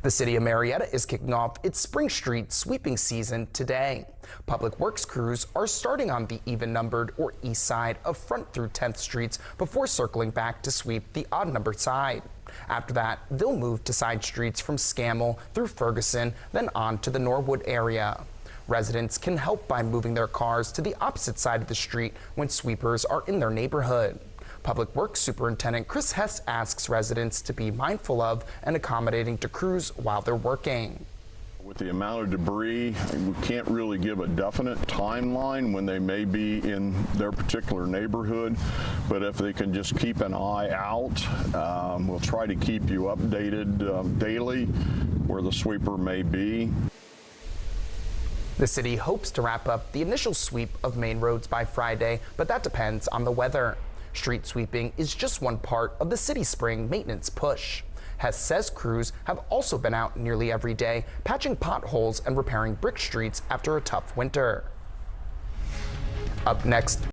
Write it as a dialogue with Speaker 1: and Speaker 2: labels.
Speaker 1: The City of Marietta is kicking off its spring street sweeping season today. Public Works crews are starting on the even-numbered or east side of Front through 10th Streets before circling back to sweep the odd-numbered side. After that, they'll move to side streets from Scammell through Ferguson, then on to the Norwood area. Residents can help by moving their cars to the opposite side of the street when sweepers are in their neighborhood. Public Works Superintendent Chris Hess asks residents to be mindful of and accommodating to crews while they're working.
Speaker 2: With the amount of debris, we can't really give a definite timeline when they may be in their particular neighborhood, but if they can just keep an eye out, we'll try to keep you updated daily where the sweeper may be.
Speaker 1: The city hopes to wrap up the initial sweep of main roads by Friday, but that depends on the weather. Street sweeping is just one part of the city's spring maintenance push. Hess says crews have also been out nearly every day, patching potholes and repairing brick streets after a tough winter. Up next.